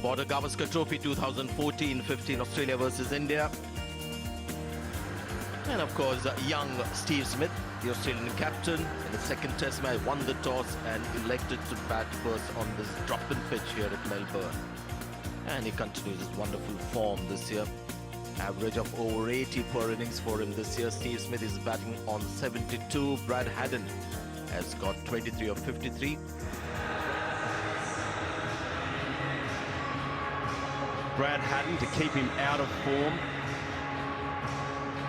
Border Gavaskar Trophy 2014-15 Australia versus India. And of course, young Steve Smith, the Australian captain, in the second test match, won the toss and elected to bat first on this drop-in pitch here at Melbourne. And he continues his wonderful form this year. Average of over 80 per innings for him this year. Steve Smith is batting on 72. Brad Haddin has got 23 of 53. Brad Haddin to keep him out of form.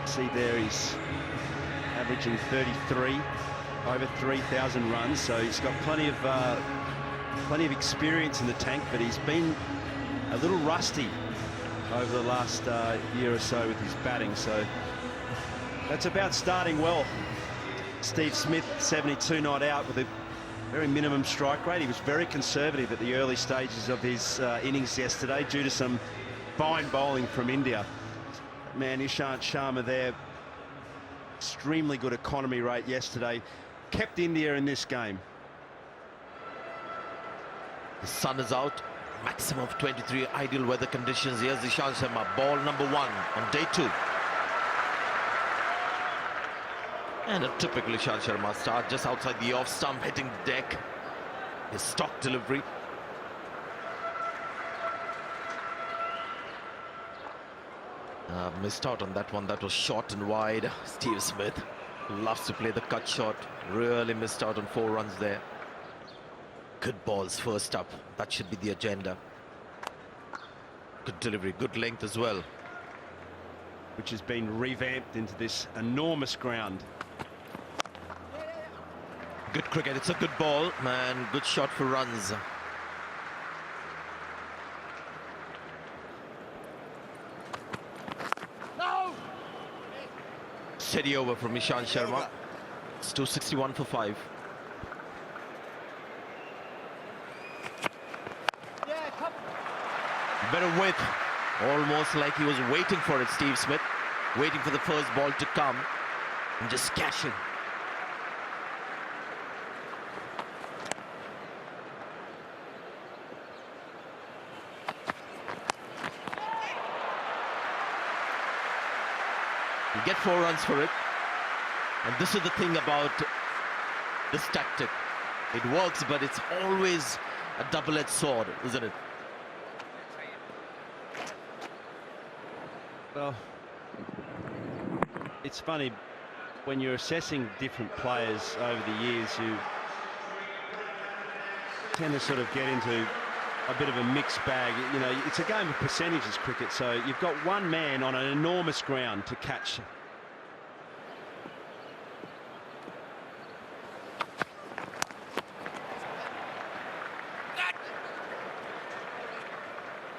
See there, he's averaging 33, over 3,000 runs, so he's got plenty of experience in the tank, but he's been a little rusty over the last year or so with his batting, so that's about starting well. Steve Smith, 72 not out with a very minimum strike rate. He was very conservative at the early stages of his innings yesterday due to some fine bowling from India. Man, Ishant Sharma there, extremely good economy rate yesterday, kept India in this game. The sun is out, maximum of 23, ideal weather conditions. Here's Ishant Sharma, ball number 1 on day 2. And a typical Ishant Sharma start, just outside the off stump, hitting the deck. His stock delivery. Missed out on that one. That was short and wide. Steve Smith loves to play the cut shot. Really missed out on 4 runs there. Good balls first up. That should be the agenda. Good delivery, good length as well. Which has been revamped into this enormous ground. Good cricket. It's a good ball, man. Good shot for runs. Steady over from Ishant Sharma. It's 261 for 5. Better width. Almost like he was waiting for it, Steve Smith. Waiting for the first ball to come and just cash it. You get 4 runs for it. And this is the thing about this tactic. It works, but it's always a double-edged sword, isn't it? Well, it's funny, when you're assessing different players over the years, you tend to sort of get into a bit of a mixed bag. You know, it's a game of percentages, cricket, so you've got one man on an enormous ground to catch.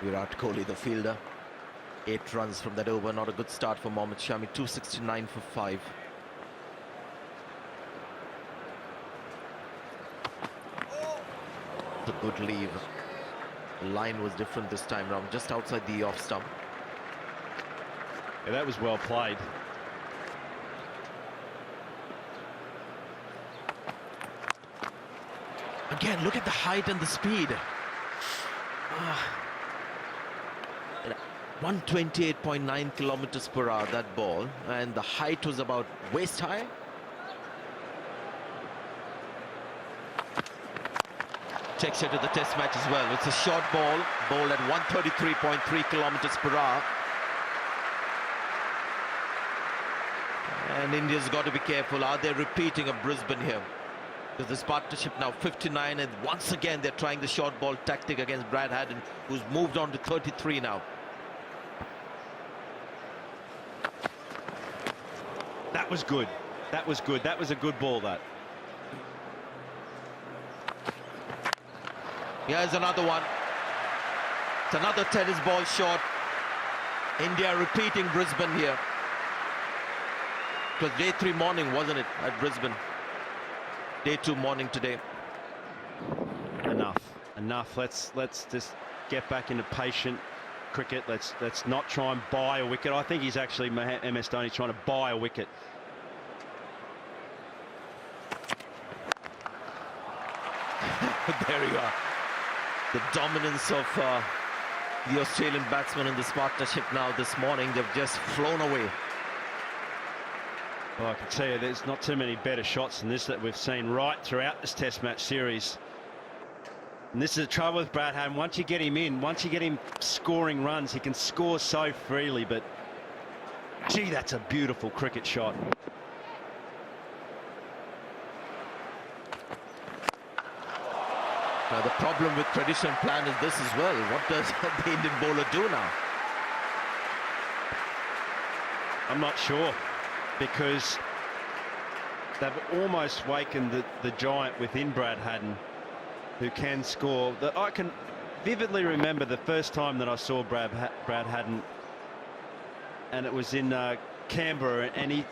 Virat Kohli, the fielder. 8 runs from that over. Not a good start for Mohammad Shami. 269 for 5. The good leave. The line was different this time round, just outside the off stump. Yeah, that was well played. Again, look at the height and the speed. 128.9 kilometers per hour, that ball, and the height was about waist high. Takes it to the test match as well. It's a short ball, bowled at 133.3 kilometers per hour. And India's got to be careful. Are they repeating a Brisbane here? Because this partnership now 59, and once again they're trying the short ball tactic against Brad Haddin, who's moved on to 33 now. That was good. That was good. That was a good ball, that. Here's another one. It's another tennis ball shot. India repeating Brisbane here. It was day 3 morning, wasn't it, at Brisbane? Day 2 morning today. Enough. Let's just get back into patient cricket. Let's not try and buy a wicket. I think he's actually, MS Dhoni, trying to buy a wicket. There you are. The dominance of the Australian batsmen in this partnership now this morning. They've just flown away. Well, I can tell you there's not too many better shots than this that we've seen right throughout this Test match series. And this is the trouble with Brad Haddin. Once you get him in, once you get him scoring runs, he can score so freely. But, gee, that's a beautiful cricket shot. Now, the problem with traditional plan is this as well. What does the Indian bowler do now? I'm not sure, because they've almost wakened the giant within Brad Haddin, who can score. I can vividly remember the first time that I saw Brad Haddin, and it was in Canberra, and he,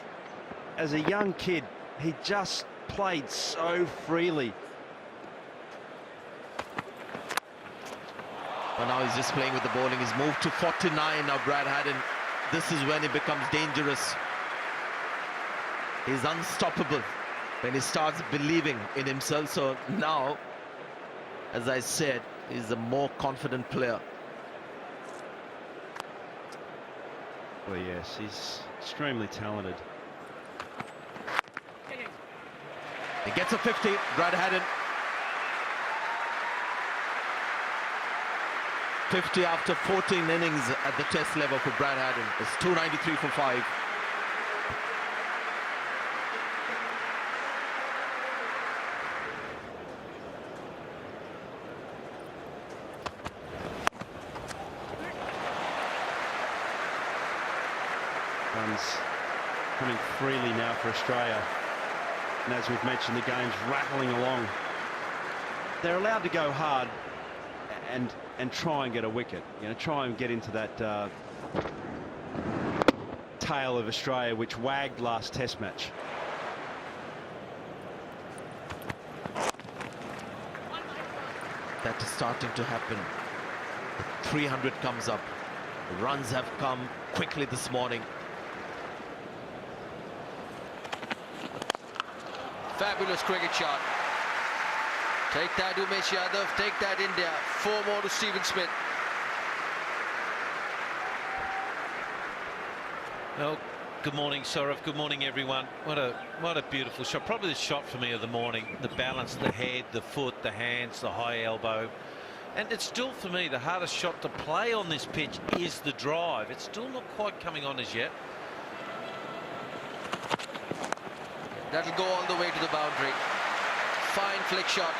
as a young kid, he just played so freely. Well, now he's just playing with the bowling. He's moved to 49 now, Brad Haddin. This is when he becomes dangerous. He's unstoppable when he starts believing in himself. So now, as I said, he's a more confident player. Well, yes, he's extremely talented. He gets a 50, Brad Haddin. 50 after 14 innings at the Test level for Brad Haddin. It's 293 for 5. Runs coming freely now for Australia, and as we've mentioned, the game's rattling along. They're allowed to go hard and try and get a wicket, you know, try and get into that tail of Australia which wagged last Test match. That is starting to happen. The 300 comes up. The runs have come quickly this morning. Fabulous cricket shot. Take that, Umesh Yadav. Take that, India. 4 more to Steven Smith. Well, good morning, Saurav. Good morning, everyone. What a beautiful shot. Probably the shot for me of the morning. The balance, the head, the foot, the hands, the high elbow. And it's still, for me, the hardest shot to play on this pitch is the drive. It's still not quite coming on as yet. That'll go all the way to the boundary. Fine flick shot.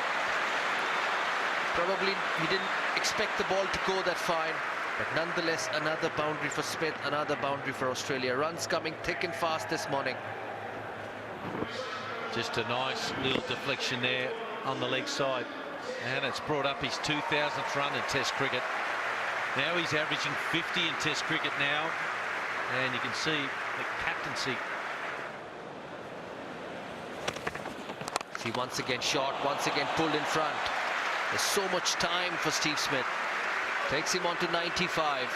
Probably he didn't expect the ball to go that fine, but nonetheless another boundary for Smith, another boundary for Australia. Runs coming thick and fast this morning. Just a nice little deflection there on the leg side, and it's brought up his 2000th run in Test cricket. Now he's averaging 50 in Test cricket now, and you can see the captaincy. See, once again shot, once again pulled in front. There's so much time for Steve Smith. Takes him on to 95.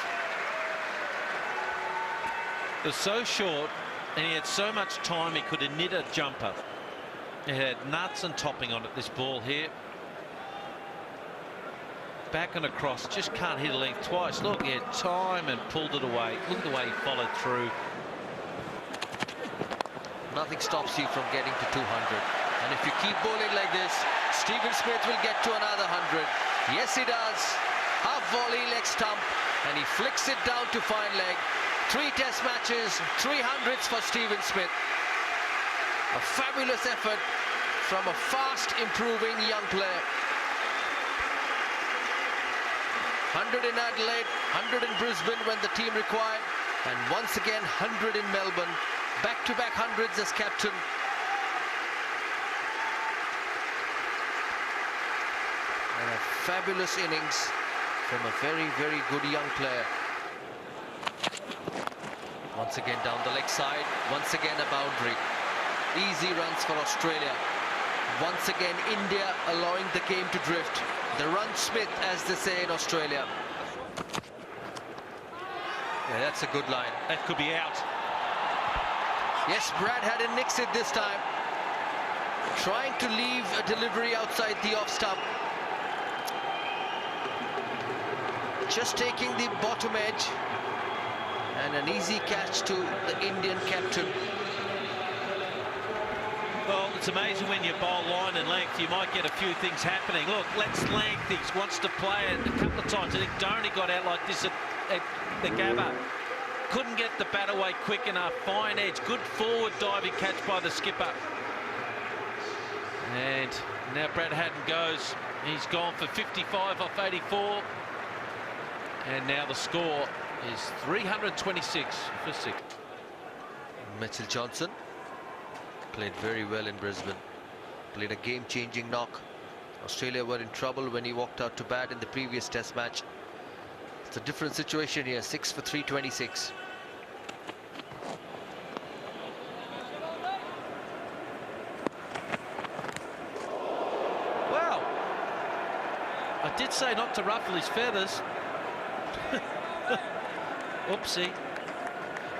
It was so short, and he had so much time he could have knit a jumper. He had nuts and topping on it, this ball here. Back and across, just can't hit a length twice. Look, he had time and pulled it away. Look at the way he followed through. Nothing stops you from getting to 200. And if you keep bowling like this, Steven Smith will get to another 100. Yes, he does. Half volley, leg stump, and he flicks it down to fine leg. 3 Test matches, 300s for Steven Smith. A fabulous effort from a fast improving young player. 100 in Adelaide, 100 in Brisbane when the team required, and once again 100 in Melbourne. Back-to-back 100s as captain. And a fabulous innings from a very, very good young player. Once again down the leg side, once again a boundary. Easy runs for Australia. Once again India allowing the game to drift. The run Smith, as they say in Australia. Yeah, that's a good line. That could be out. Yes, Brad Haddin nicks it this time. Trying to leave a delivery outside the off stump. just taking the bottom edge, and an easy catch to the Indian captain. Well, it's amazing when you bowl line and length, you might get a few things happening. Look, let's length. He wants to play it a couple of times. I think Dhoni got out like this at the Gabba. Couldn't get the bat away quick enough. Fine edge. Good forward diving catch by the skipper. And now Brad Haddin goes. He's gone for 55 off 84. And now the score is 326 for 6. Mitchell Johnson played very well in Brisbane. Played a game-changing knock. Australia were in trouble when he walked out to bat in the previous test match. It's a different situation here. 6 for 326. Well, I did say not to ruffle his feathers. Oopsie.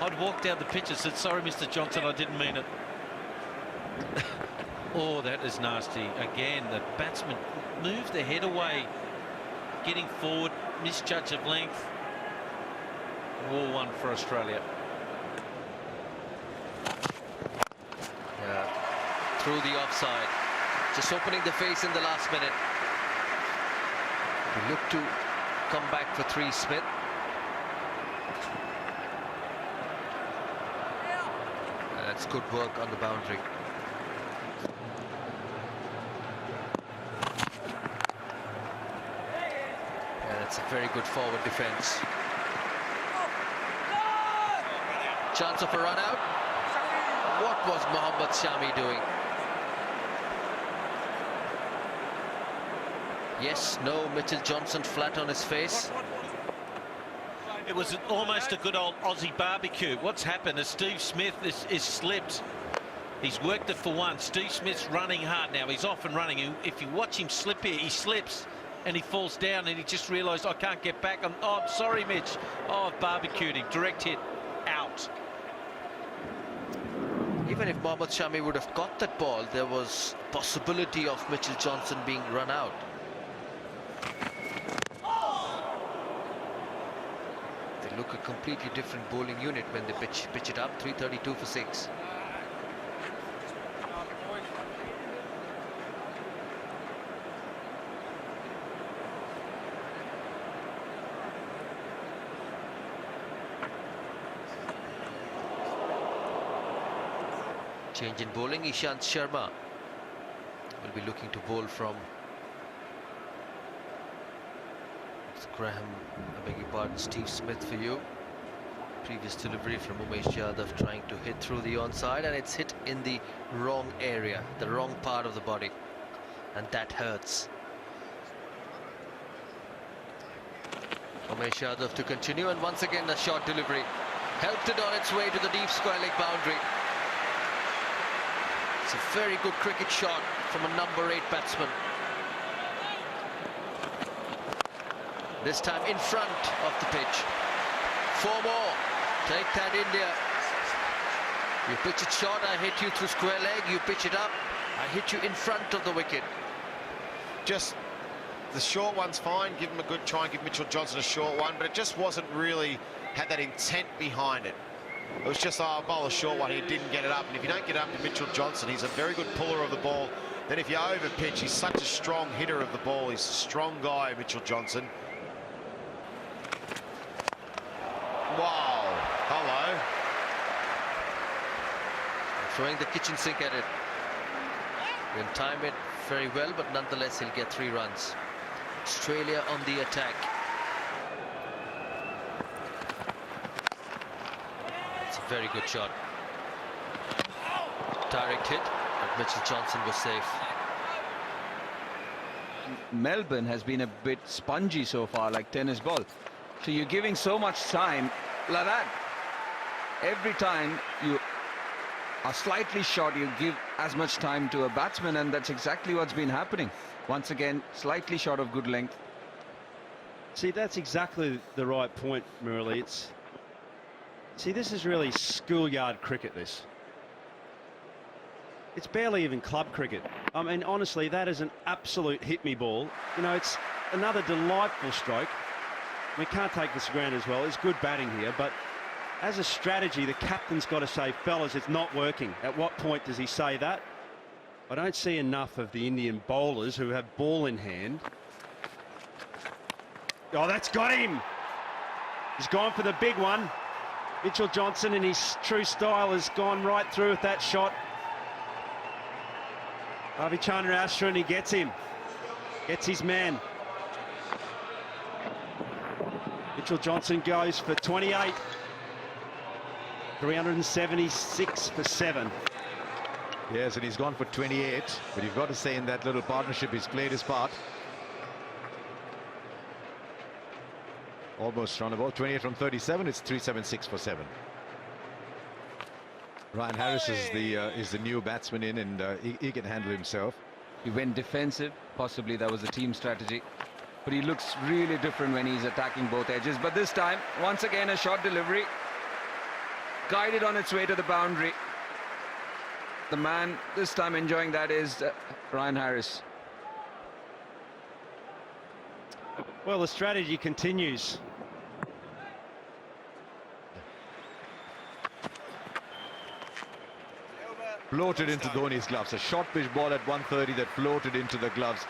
I'd walked down the pitch and said, sorry, Mr. Johnson, I didn't mean it. Oh, that is nasty. Again, the batsman moved the head away, getting forward, misjudge of length. War one for Australia. Yeah, through the offside. Just opening the face in the last minute. We look to come back for 3, Smith. That's good work on the boundary. Yeah, that's a very good forward defense. Chance of a run out. What was Mohammad Shami doing? Yes, no, Mitchell Johnson flat on his face. It was almost a good old Aussie barbecue. What's happened is Steve Smith is slipped. He's worked it for one. Steve Smith's running hard now. He's off and running. If you watch him slip here, he slips and he falls down and he just realised, I can't get back. I'm sorry, Mitch. Oh, I've barbecued him. Direct hit, out. Even if Mohammad Shami would have got that ball, there was possibility of Mitchell Johnson being run out. They look a completely different bowling unit when they pitch it up. 332 for 6. Change in bowling. Ishant Sharma will be looking to bowl from Graham, I beg your pardon, Steve Smith for you. Previous delivery from Umesh Yadav trying to hit through the onside, and it's hit in the wrong area, the wrong part of the body, and that hurts. Umesh Yadav to continue, and once again a short delivery helped it on its way to the deep square leg boundary. It's a very good cricket shot from a number 8 batsman. This time in front of the pitch. 4 more. Take that, India. You pitch it short, I hit you through square leg. You pitch it up, I hit you in front of the wicket. Just the short one's fine. Give him a good try and give Mitchell Johnson a short one, but it just wasn't really had that intent behind it. It was just, oh, I'll bowl a short one. He didn't get it up. And if you don't get it up to Mitchell Johnson, he's a very good puller of the ball. Then if you overpitch, he's such a strong hitter of the ball. He's a strong guy, Mitchell Johnson. Wow. Hello. Throwing the kitchen sink at it. He'll time it very well, but nonetheless he'll get 3 runs. Australia on the attack. It's a very good shot. Direct hit, but Mitchell Johnson was safe. Melbourne has been a bit spongy so far, like tennis ball. So you're giving so much time like that. Every time you are slightly short, you give as much time to a batsman, and that's exactly what's been happening. Once again, slightly short of good length. See, that's exactly the right point, Murali. See, this is really schoolyard cricket, this. It's barely even club cricket. I mean, honestly, that is an absolute hit-me ball. You know, it's another delightful stroke. we can't take this for granted as well. It's good batting here, but as a strategy, the captain's got to say, fellas, it's not working. At what point does he say that? I don't see enough of the Indian bowlers who have ball in hand. Oh, that's got him. He's gone for the big one. Mitchell Johnson, in his true style, has gone right through with that shot. Ravichandran Ashwin, he gets him. Gets his man. Mitchell Johnson goes for 28. 376 for 7. Yes, and he's gone for 28. But you've got to say in that little partnership, he's played his part. Almost roundabout 28 from 37. It's 376 for 7. Ryan Harris is the new batsman in, and he can handle himself. He went defensive. Possibly that was a team strategy. But he looks really different when he's attacking both edges. But this time, once again, a short delivery. Guided on its way to the boundary. The man this time enjoying that is Ryan Harris. Well, the strategy continues. Floated into Dhoni's gloves. A short pitch ball at 130 that floated into the gloves.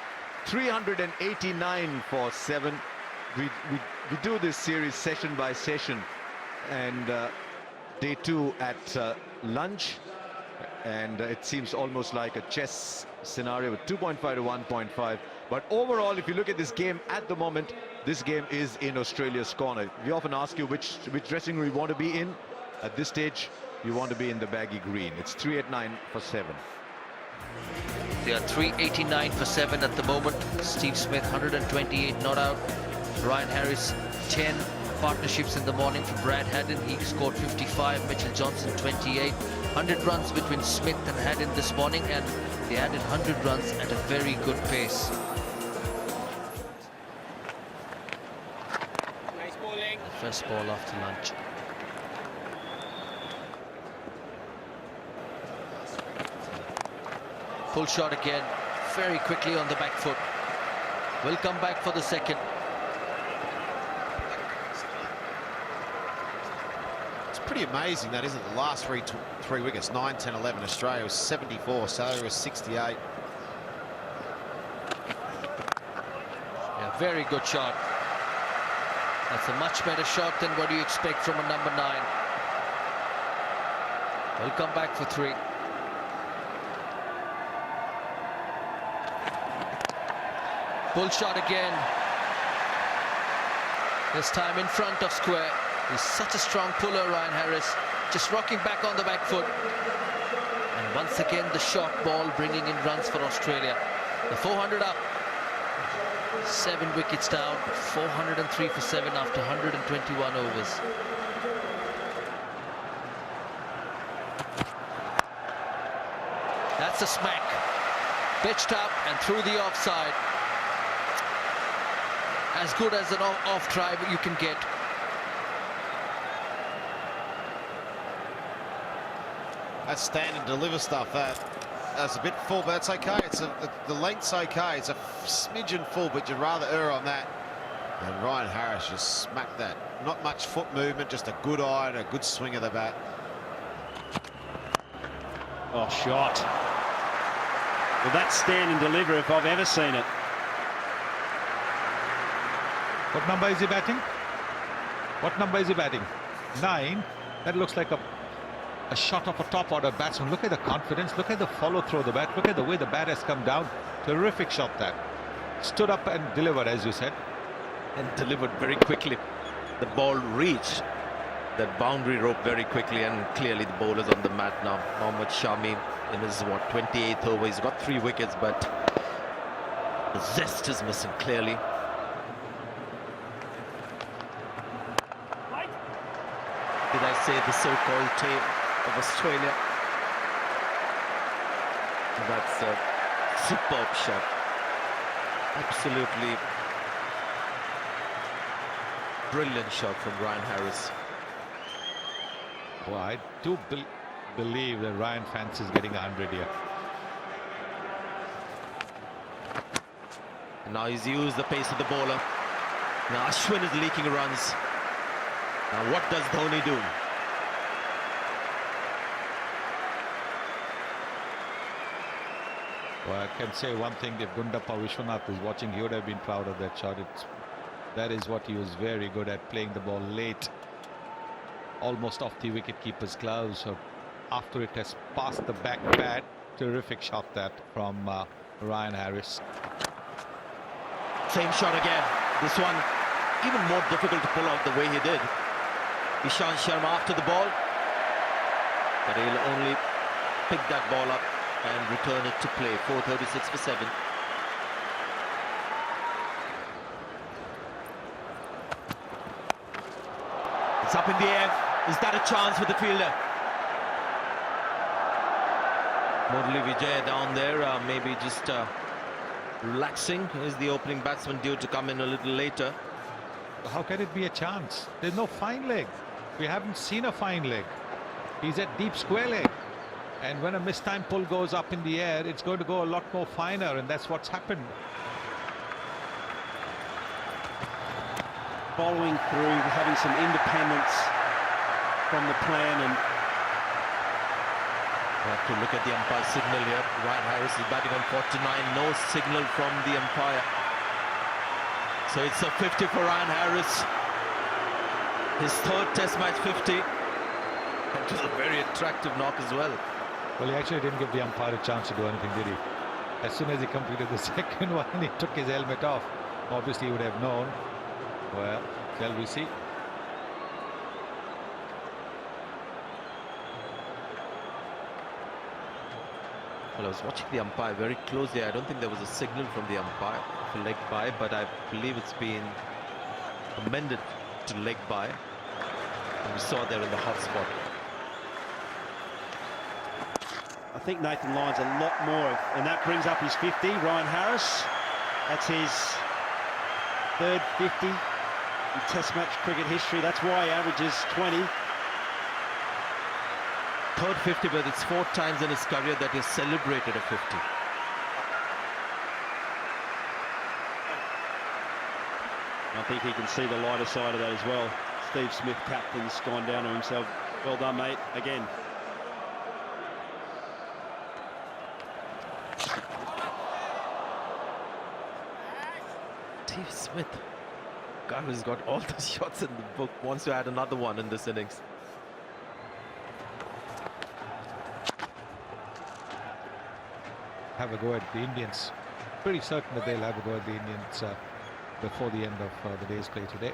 389 for 7. We do this series session by session, and day 2 at lunch, and it seems almost like a chess scenario with 2.5 to 1.5. But overall, if you look at this game at the moment, this game is in Australia's corner. We often ask you which dressing room you want to be in. At this stage, you want to be in the baggy green. It's 389 for 7. They are 389 for 7 at the moment. Steve Smith 128 not out. Ryan Harris 10 partnerships in the morning for Brad Haddin. He scored 55. Mitchell Johnson 28. 100 runs between Smith and Haddin this morning, and they added 100 runs at a very good pace. Nice bowling. First ball after lunch. Full shot again, very quickly on the back foot. Will come back for the second. It's pretty amazing, that isn't it? The last three wickets, 9, 10, 11. Australia was 74, Saudi was 68. Yeah, very good shot. That's a much better shot than what you expect from a number 9. Will come back for 3. Full shot again. This time in front of square. He's such a strong puller, Ryan Harris. Just rocking back on the back foot. And once again, the short ball bringing in runs for Australia. The 400 up. 7 wickets down. 403 for 7 after 121 overs. That's a smack. Pitched up and through the offside. As good as an off drive you can get. That's stand and deliver stuff. That's a bit full, but that's okay. The length's okay. It's a smidgen full, but you'd rather err on that. And Ryan Harris just smacked that. Not much foot movement, just a good eye and a good swing of the bat. Oh, shot. Well, that's stand and deliver if I've ever seen it. What number is he batting? What number is he batting? 9. That looks like a shot of a top order batsman. Look at the confidence. Look at the follow through the bat. Look at the way the bat has come down. Terrific shot that. Stood up and delivered, as you said. And delivered very quickly. The ball reached that boundary rope very quickly, and clearly the bowler's on the mat now. Mohammad Shami in his 28th over. He's got 3 wickets, but the zest is missing clearly. Did I say the so-called tape of Australia? That's a superb shot. Absolutely brilliant shot from Ryan Harris. Well, I do believe that Ryan fancies getting 100 here. And now he's used the pace of the bowler. Now Ashwin is leaking runs. Now what does Dhoni do? Well, I can say one thing: if Gundappa Vishwanath is watching, he would have been proud of that shot. That is what he was very good at, playing the ball late, almost off the wicket-keeper's gloves, or after it has passed the back pad. Terrific shot that from Ryan Harris. Same shot again. This one even more difficult to pull out the way he did. Ishant Sharma after the ball, but he'll only pick that ball up and return it to play. 4:36 for 7. It's up in the air. Is that a chance for the fielder? Murali Vijay down there, maybe just relaxing. Is the opening batsman due to come in a little later? How can it be a chance? There's no fine leg. We haven't seen a fine leg. He's at deep square leg. And when a mistimed pull goes up in the air, it's going to go a lot more finer, and that's what's happened. Following through, having some independence from the plan, and we have to look at the umpire signal here. Ryan Harris is batting on 49. No signal from the umpire. So it's a 50 for Ryan Harris. His third Test match 50. It was a very attractive knock as well. Well, he actually didn't give the umpire a chance to do anything, did he? As soon as he completed the second one, he took his helmet off. Obviously, he would have known. Well, shall we see? Well, I was watching the umpire very closely. I don't think there was a signal from the umpire for leg by, but I believe it's been amended to leg by. And we saw there in the hot spot. I think Nathan Lyon's a lot more, and that brings up his 50. Ryan Harris, that's his third 50 in Test match cricket history. That's why he averages 20. Third 50, but it's 4 times in his career that he's celebrated a 50. I think he can see the lighter side of that as well. Steve Smith, captain's gone down on himself. Well done, mate, again. Steve Smith, guy who's got all the shots in the book, wants to add another one in this innings. Have a go at the Indians. Pretty certain that they'll have a go at the Indians before the end of the day's play today.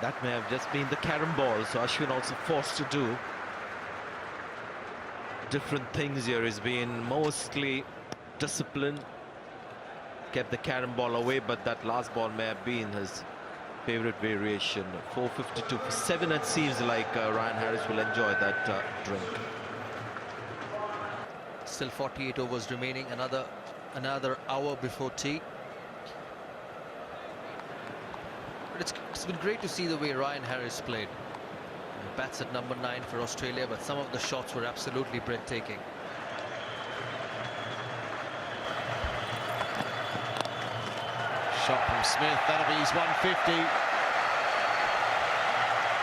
That may have just been the carom ball, so Ashwin also forced to do different things here. He's been mostly disciplined, kept the carom ball away, but that last ball may have been his favorite variation. 4:52 for 7. It seems like Ryan Harris will enjoy that drink. Still 48 overs remaining, another hour before tea. But it's been great to see the way Ryan Harris played. He bats at number 9 for Australia, but some of the shots were absolutely breathtaking. Shot from Smith, that'll be his 150.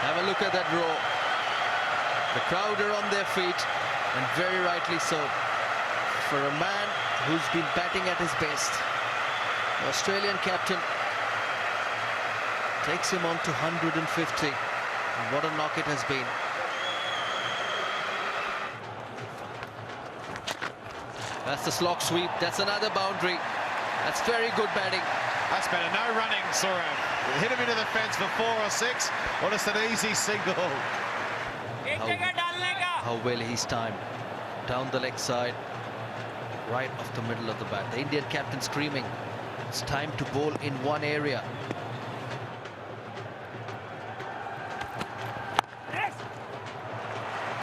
Have a look at that row. The crowd are on their feet, and very rightly so. For a man who's been batting at his best, the Australian captain takes him on to 150. And what a knock it has been. That's the slog sweep. That's another boundary. That's very good batting. That's better. No running, Saurav. Hit him into the fence for 4 or 6. Well, just an easy single. How well he's timed. Down the leg side, right off the middle of the bat. The Indian captain screaming, it's time to bowl in one area.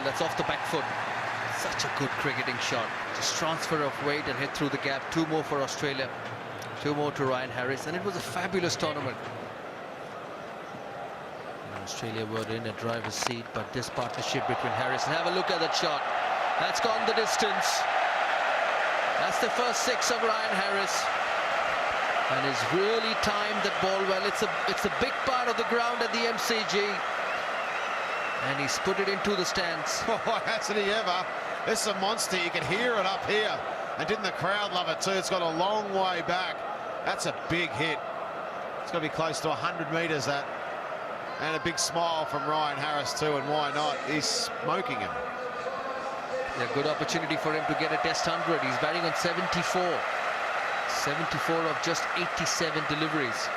That's off the back foot. Such a good cricketing shot. Just transfer of weight and hit through the gap. 2 more for Australia. 2 more to Ryan Harris, and it was a fabulous tournament. And Australia were in a driver's seat, but this partnership between Harris, and have a look at that shot. That's gone the distance. That's the first 6 of Ryan Harris. And he's really timed that ball well. It's a big part of the ground at the MCG. And he's put it into the stands. Oh, hasn't he ever? This is a monster. You can hear it up here. And didn't the crowd love it too? It's got a long way back. That's a big hit. It's got to be close to 100 metres, that. And a big smile from Ryan Harris too, and why not? He's smoking him. A good opportunity for him to get a test 100. He's batting on 74. 74 of just 87 deliveries.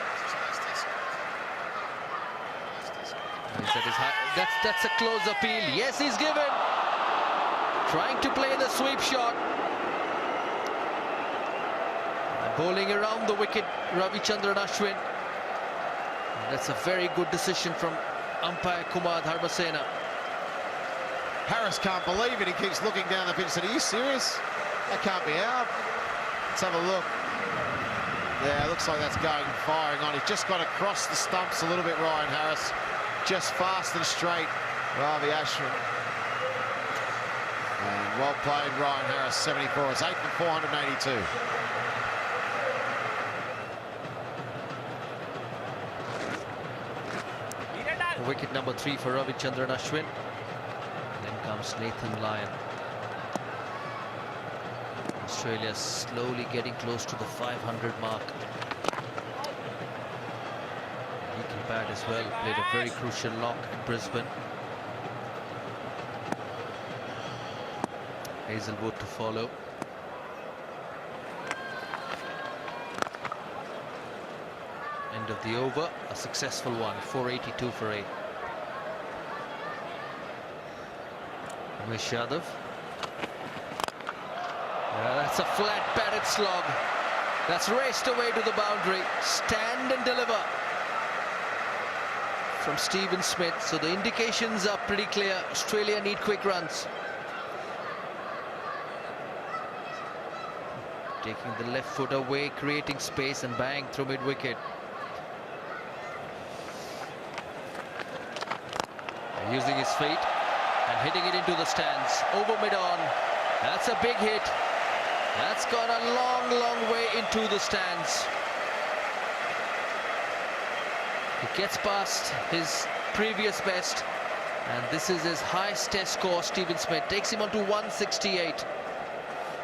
That's a close appeal. Yes, he's given. Trying to play the sweep shot. Bowling around the wicket, Ravichandran Ashwin. That's a very good decision from umpire Kumar Dharmasena. Harris can't believe it. He keeps looking down the pitch and said, are you serious? That can't be out. Let's have a look. Yeah, it looks like that's going firing on. He's just got across the stumps a little bit, Ryan Harris. Just fast and straight, Ravi Ashwin. And well played, Ryan Harris, 74. It's 8 for 482. Wicket number 3 for Ravichandran Ashwin. Then comes Nathan Lyon. Australia slowly getting close to the 500 mark. He can bat as well. Played a very crucial knock at Brisbane. Hazelwood to follow. End of the over, a successful one, 482 for 8. Umesh Yadav. That's a flat batted slog. That's raced away to the boundary. Stand and deliver from Stephen Smith. So the indications are pretty clear. Australia need quick runs. Taking the left foot away, creating space, and bang through mid-wicket. Using his feet and hitting it into the stands. Over mid-on. That's a big hit. That's gone a long, long way into the stands. He gets past his previous best. And this is his highest test score. Stephen Smith takes him on to 168.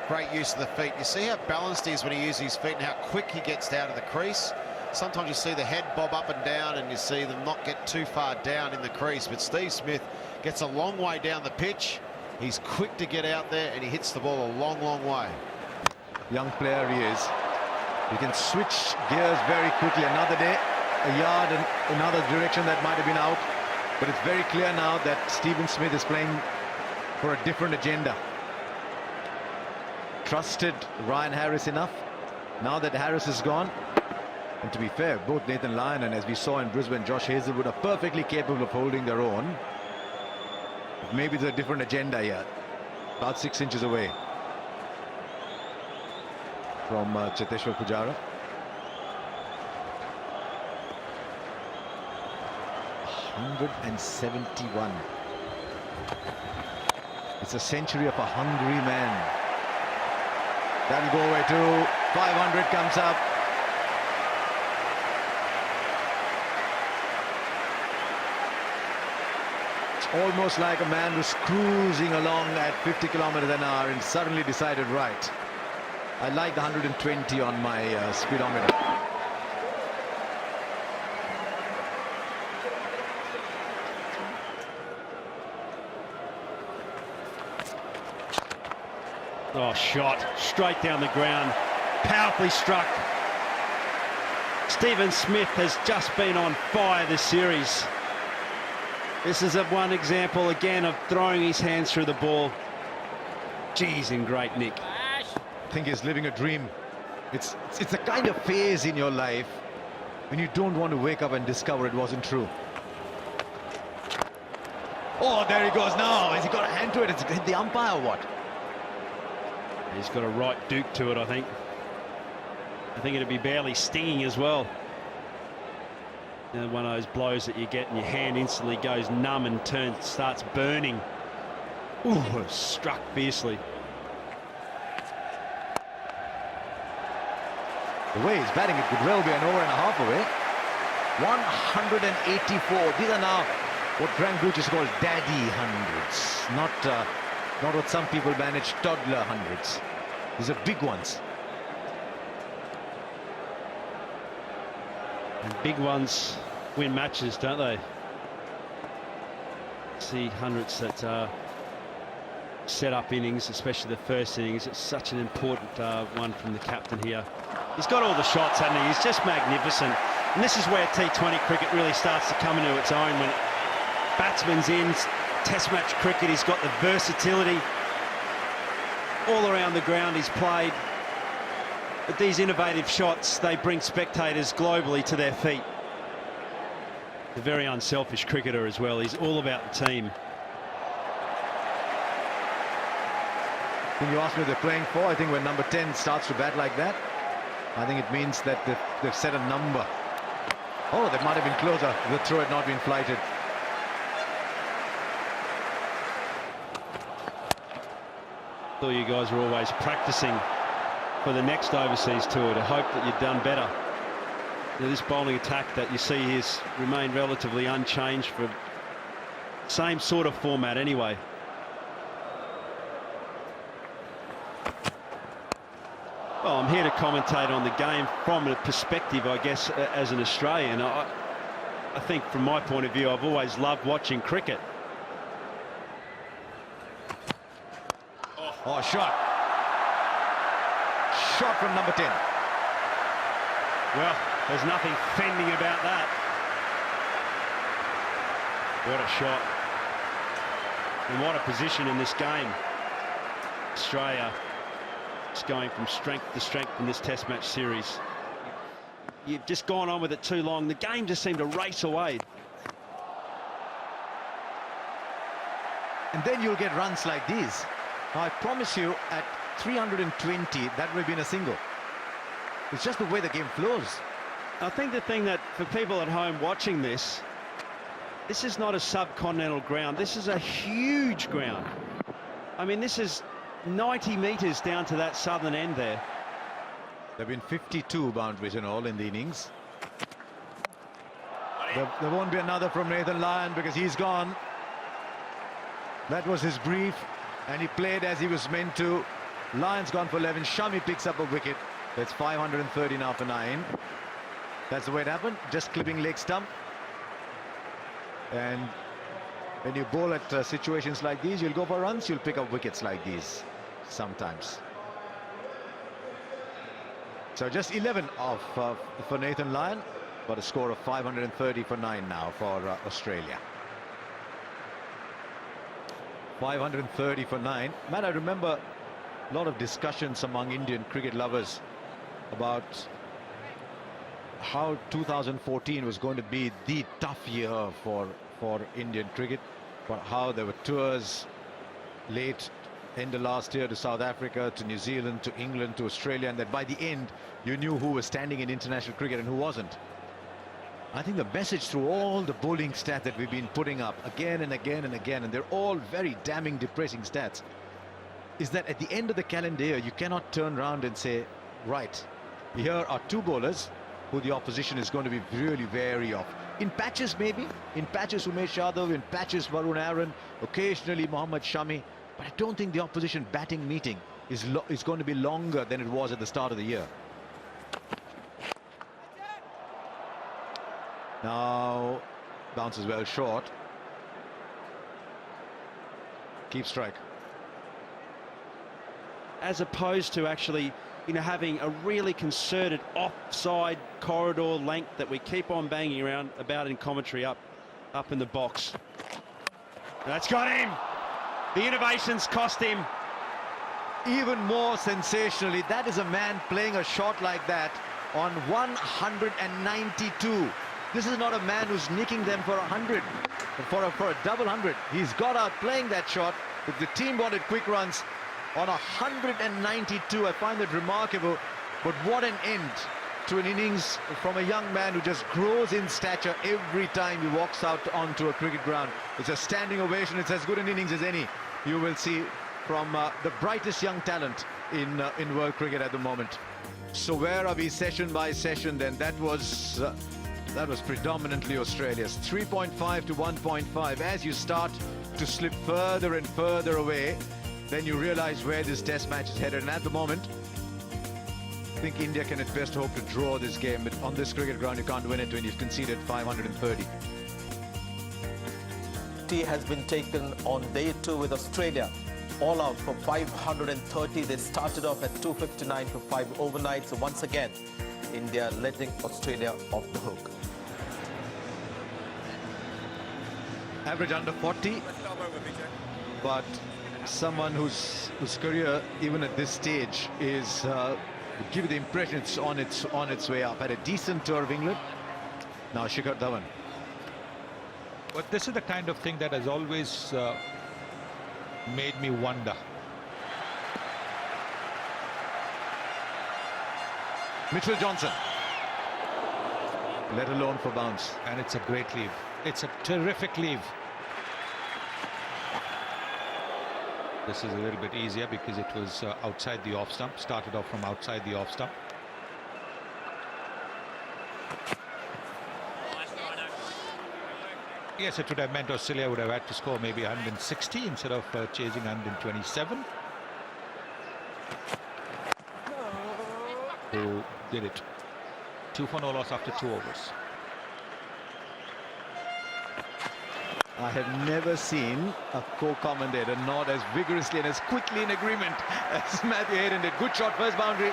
Great use of the feet. You see how balanced he is when he uses his feet and how quick he gets down to the crease. Sometimes you see the head bob up and down and you see them not get too far down in the crease. But Steve Smith gets a long way down the pitch. He's quick to get out there and he hits the ball a long, long way. Young player he is. He can switch gears very quickly. Another day, a yard in another direction that might have been out. But it's very clear now that Stephen Smith is playing for a different agenda. Trusted Ryan Harris enough. Now that Harris is gone, and to be fair, both Nathan Lyon and, as we saw in Brisbane, Josh Hazelwood are perfectly capable of holding their own. Maybe there's a different agenda here. About 6 inches away from Cheteshwar Pujara. 171. It's a century of a hungry man. That'll go away too. 500 comes up. It's almost like a man was cruising along at 50 kilometers an hour and suddenly decided, right, I like the 120 on my speedometer. Oh, shot straight down the ground, powerfully struck. Stephen Smith has just been on fire this series. This is one example again of throwing his hands through the ball. Geez, in great nick. I think he's living a dream. It's a kind of phase in your life when you don't want to wake up and discover it wasn't true. Oh, there he goes now. Has he got a hand to it? It's hit the umpire or what? He's got a right duke to it, I think. I think it'd be barely stinging as well. You know, one of those blows that you get and your hand instantly goes numb and starts burning. Ooh, struck fiercely. The way he's batting, it could well be an over and a half away. 184. These are now what Grant Gooch called daddy hundreds, not what some people manage toddler hundreds. These are big ones. And big ones win matches, don't they? See hundreds that set up innings, especially the first innings. It's such an important one from the captain here. He's got all the shots, hasn't he? He's just magnificent. And this is where T20 cricket really starts to come into its own, when batsman's in. Test match cricket, he's got the versatility. All around the ground he's played. But these innovative shots, they bring spectators globally to their feet. A very unselfish cricketer as well. He's all about the team. When you ask me what they're playing for, I think when number 10 starts to bat like that, I think it means that they've set a number. Oh, that might have been closer. The throw had not been flighted. So you guys are always practicing for the next overseas tour to hope that you've done better. This bowling attack that you see has remained relatively unchanged for same sort of format anyway. Well, I'm here to commentate on the game from a perspective, I guess, as an Australian. I think from my point of view, I've always loved watching cricket. Oh, shot. Shot from number 10. Well, there's nothing fending about that. What a shot. And what a position in this game. Australia is going from strength to strength in this Test match series. You've just gone on with it too long. The game just seemed to race away. And then you'll get runs like these. Now, I promise you, at 320, that would have been a single. It's just the way the game flows. I think the thing that, for people at home watching this is not a subcontinental ground. This is a huge ground. I mean, this is 90 metres down to that southern end there. There have been 52 boundaries in all in the innings. There won't be another from Nathan Lyon because he's gone. That was his brief, and he played as he was meant to. Lyon's gone for 11. Shami picks up a wicket. That's 530 now for 9. That's the way it happened. Just clipping leg stump. And when you bowl at situations like these, you'll go for runs, you'll pick up wickets like these sometimes. So just 11 off for Nathan Lyon, but a score of 530 for 9 now for Australia. 530 for 9. Man, I remember a lot of discussions among Indian cricket lovers about how 2014 was going to be the tough year for Indian cricket, but how there were tours late end of last year to South Africa, to New Zealand, to England, to Australia, and that by the end you knew who was standing in international cricket and who wasn't. I think the message through all the bowling stats that we've been putting up again and again and again, and they're all very damning, depressing stats, is that at the end of the calendar year, you cannot turn around and say, right, here are 2 bowlers who the opposition is going to be really wary of. In patches, maybe. In patches, Umesh Yadav. In patches, Varun Aaron. Occasionally, Mohammad Shami. But I don't think the opposition batting meeting is going to be longer than it was at the start of the year. Now, bounces well short. Keep strike. As opposed to actually, you know, having a really concerted offside corridor length that we keep on banging around about in commentary up in the box. That's got him. The innovations cost him. Even more sensationally, that is a man playing a shot like that on 192. This is not a man who's nicking them for 100, for a double 100. He's got out playing that shot. If the team wanted quick runs on 192, I find that remarkable. But what an end to an innings from a young man who just grows in stature every time he walks out onto a cricket ground. It's a standing ovation. It's as good an innings as any you will see from the brightest young talent in world cricket at the moment. So where are we session by session then? That was predominantly Australia's. 3.5 to 1.5. As you start to slip further and further away, then you realize where this test match is headed. And at the moment, I think India can at best hope to draw this game. But on this cricket ground, you can't win it when you've conceded 530. T has been taken on day 2 with Australia. All out for 530. They started off at 259 for 5 overnight. So once again, India letting Australia off the hook. Average under 40, but someone whose career, even at this stage, is give you the impression it's on its way up. Had a decent tour of England. Now Shikhar Dhawan. But this is the kind of thing that has always made me wonder. Mitchell Johnson, let alone for bounce. And it's a great leave. It's a terrific leave. This is a little bit easier because it was outside the off stump. Started off from outside the off stump. Yes, it would have meant Australia would have had to score maybe 160 instead of chasing 127. Who did it? 2 for no loss after 2 overs. I have never seen a co-commentator nod as vigorously and as quickly in agreement as Matthew Hayden did. Good shot, first boundary.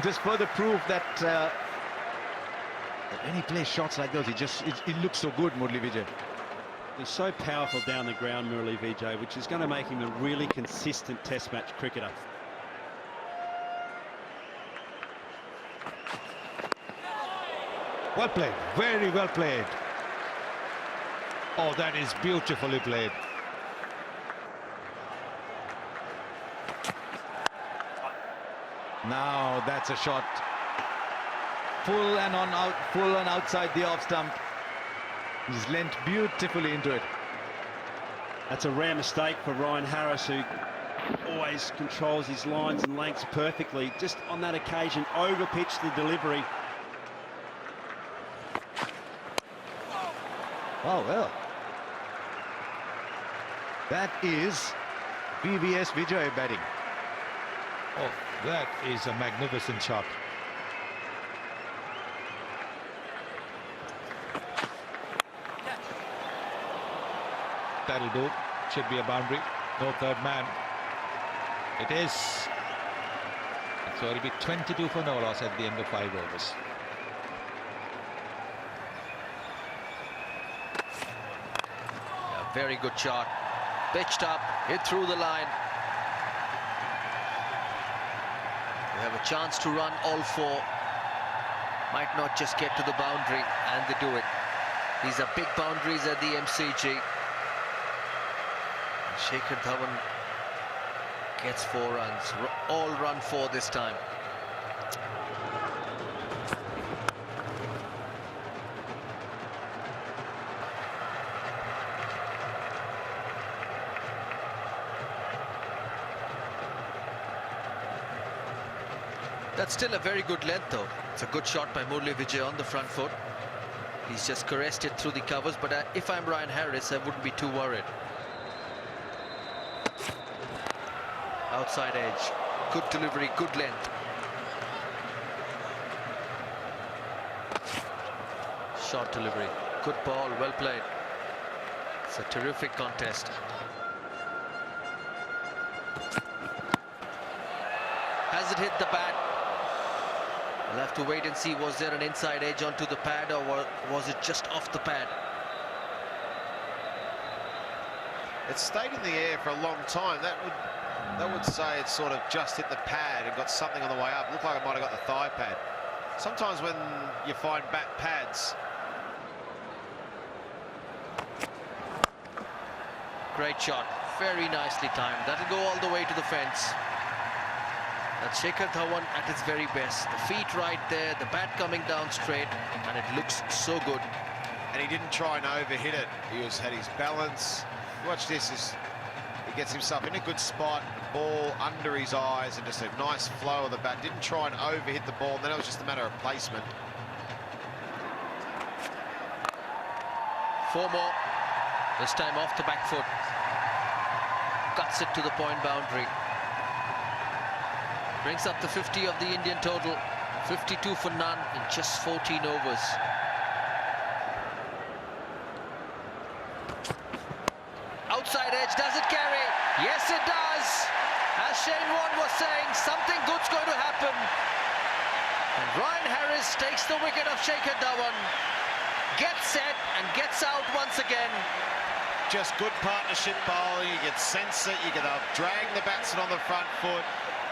Just further proof that when he plays shots like those, it looks so good, Murali Vijay. He's so powerful down the ground, Murali Vijay, which is going to make him a really consistent test match cricketer. Well played, very well played. Oh, that is beautifully played. Now that's a shot. Full and outside the off stump. He's lent beautifully into it. That's a rare mistake for Ryan Harris, who always controls his lines and lengths perfectly. Just on that occasion, over-pitched the delivery. Oh, well. That is VVS Vijay batting. Oh, that is a magnificent shot. That'll do. Should be a boundary. No third man. It is. So it'll be 22 for no loss at the end of 5 overs. A very good shot. Pitched up, hit through the line. They have a chance to run all 4. Might not just get to the boundary, and they do it. These are big boundaries at the MCG. Shikhar Dhawan gets 4 runs. All run 4 this time. That's still a very good length, though. It's a good shot by Murali Vijay on the front foot. He's just caressed it through the covers, but if I'm Ryan Harris, I wouldn't be too worried. Outside edge, good delivery, good length. Short delivery, good ball, well played. It's a terrific contest. Has it hit the bat? We'll have to wait and see. Was there an inside edge onto the pad, or was it just off the pad? It stayed in the air for a long time. That would say it sort of just hit the pad and got something on the way up. Looked like it might have got the thigh pad. Sometimes when you find bat pads. Great shot, very nicely timed. That'll go all the way to the fence. That's Shikhar Dhawan at his very best. The feet right there, the bat coming down straight, and it looks so good. And he didn't try and overhit it. He had his balance. Watch this. He gets himself in a good spot, ball under his eyes, and just a nice flow of the bat. Didn't try and overhit the ball, then it was just a matter of placement. 4 more. This time off the back foot. Cuts it to the point boundary. Brings up the 50 of the Indian total. 52 for none in just 14 overs. Outside edge, does it carry? Yes, it does. As Shane Warne was saying, something good's going to happen. And Ryan Harris takes the wicket of Shikhar Dhawan. Gets set and gets out once again. Just good partnership bowling. You get sense it, you get drag the batsman on the front foot,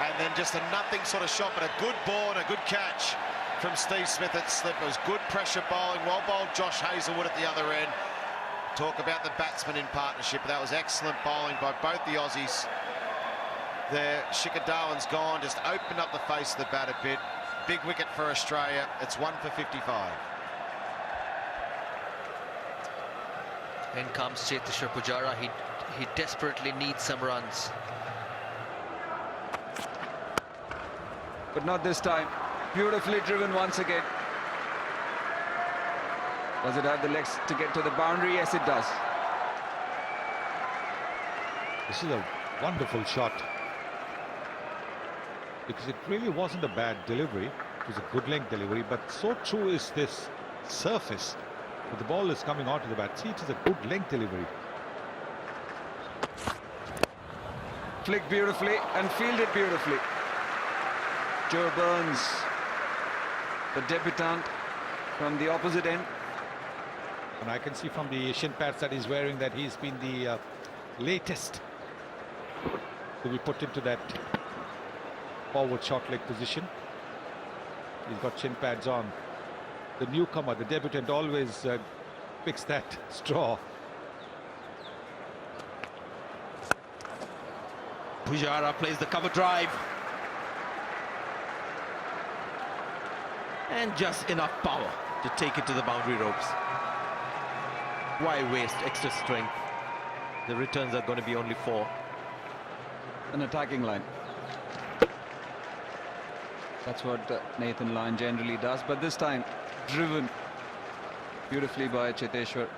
and then just a nothing sort of shot, but a good ball and a good catch from Steve Smith at slip. It was good pressure bowling, well bowled Josh Hazlewood at the other end. Talk about the batsmen in partnership. That was excellent bowling by both the Aussies. There, Shikhar Dhawan's gone, just opened up the face of the bat a bit. Big wicket for Australia. It's 1 for 55. In comes Cheteshwar Pujara. He desperately needs some runs. But not this time. Beautifully driven once again. Does it have the legs to get to the boundary? Yes, it does. This is a wonderful shot. Because it really wasn't a bad delivery. It was a good length delivery, but so true is this surface. But the ball is coming onto the bat. See, it is a good length delivery. Flicked beautifully and fielded beautifully. Joe Burns, the debutant from the opposite end. And I can see from the shin pads that he's wearing that he's been the latest to be put into that forward short leg position. He's got shin pads on. The newcomer, the debutant, always picks that straw. Pujara plays the cover drive. And just enough power to take it to the boundary ropes. Why waste extra strength? The returns are going to be only 4. An attacking line. That's what Nathan Lyon generally does, but this time driven beautifully by Cheteshwar.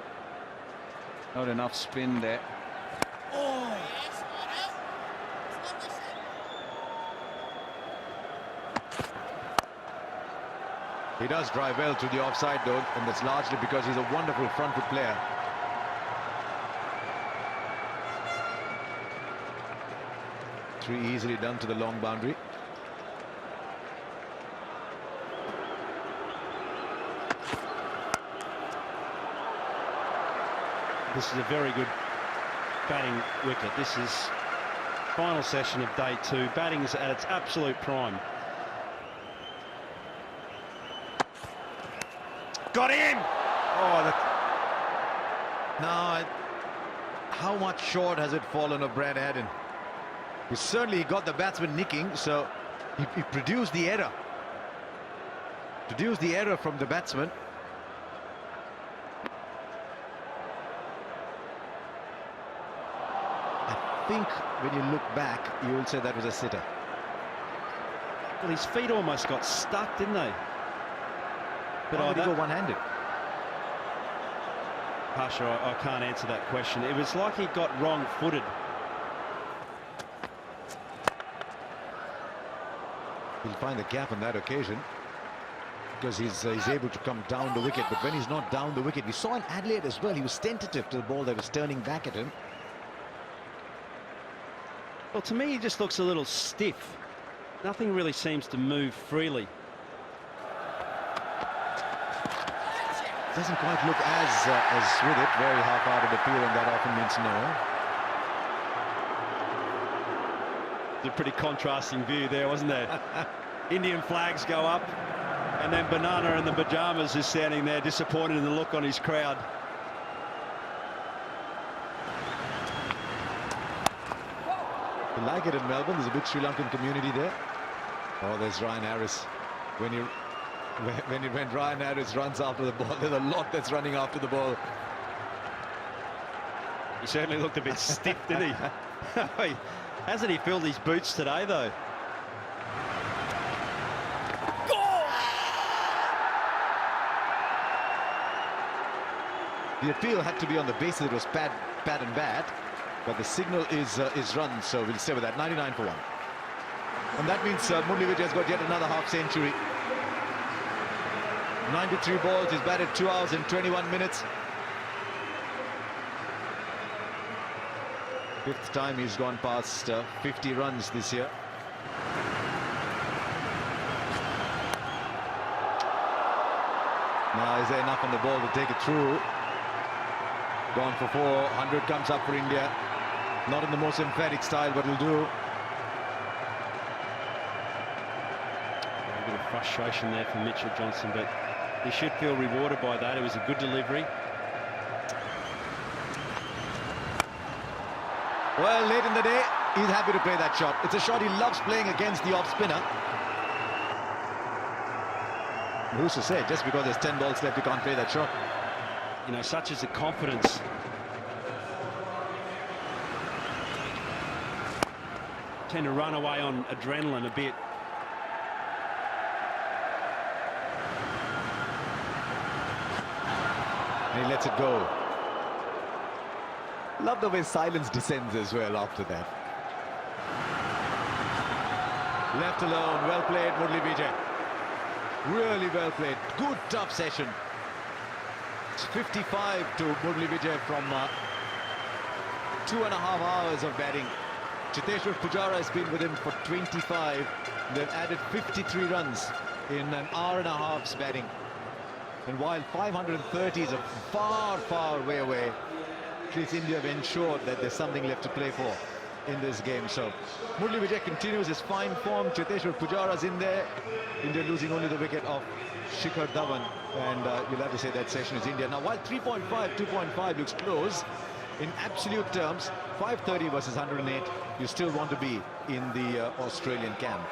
Not enough spin there. He does drive well to the offside though, and that's largely because he's a wonderful front foot player. Three easily done to the long boundary. This is a very good batting wicket. This is final session of day 2. Batting is at its absolute prime. Got in! Oh, that... Now, how much short has it fallen of Brad Haddin? He certainly got the batsman nicking, so he produced the error. Produced the error from the batsman. I think when you look back, you will say that was a sitter. Well, his feet almost got stuck, didn't they? But Why did he go one-handed? Pasha, I can't answer that question. It was like he got wrong-footed. He'll find the gap on that occasion because he's able to come down the wicket. But when he's not down the wicket, we saw in Adelaide as well, he was tentative to the ball that was turning back at him. Well, to me, he just looks a little stiff. Nothing really seems to move freely. Doesn't quite look as with it. Very half-hearted appeal, and that often means no. It's a pretty contrasting view there, wasn't there? Indian flags go up, and then Banana in the pajamas is standing there disappointed in the look on his crowd. You like it in Melbourne. There's a big Sri Lankan community there. Oh, there's Ryan Harris. When Ryan Harris runs after the ball, there's a lot that's running after the ball. He certainly looked a bit stiff, didn't he? Hasn't he filled his boots today, though? The appeal had to be on the basis it was bad and bad, but the signal is run, so we'll stay with that. 99 for 1. And that means Murali Vijay has got yet another half century. 93 balls, he's batted 2 hours and 21 minutes. Fifth time he's gone past 50 runs this year. Now, is there enough on the ball to take it through? Gone for 4, 100 comes up for India. Not in the most emphatic style, but will do. A bit of frustration there from Mitchell Johnson, but he should feel rewarded by that. It was a good delivery. Well, late in the day, he's happy to play that shot. It's a shot he loves playing against the off spinner. Who's to say, just because there's 10 balls left, you can't play that shot. You know, such is the confidence. Tend to run away on adrenaline a bit. And he lets it go. Love the way silence descends as well after that. Left alone, well played, Murali Vijay. Really well played. Good tough session. It's 55 to Murali Vijay from 2.5 hours of batting. Cheteshwar Pujara has been with him for 25. They've added 53 runs in an hour and a half's batting. And while 530 is a far, far way away, at least India have ensured that there's something left to play for in this game. So Murali Vijay continues his fine form. Cheteshwar Pujara's in there. India losing only the wicket of Shikhar Dhawan, and you'll have to say that session is India. Now, while 3.5, 2.5 looks close, in absolute terms, 530 versus 108, you still want to be in the Australian camp.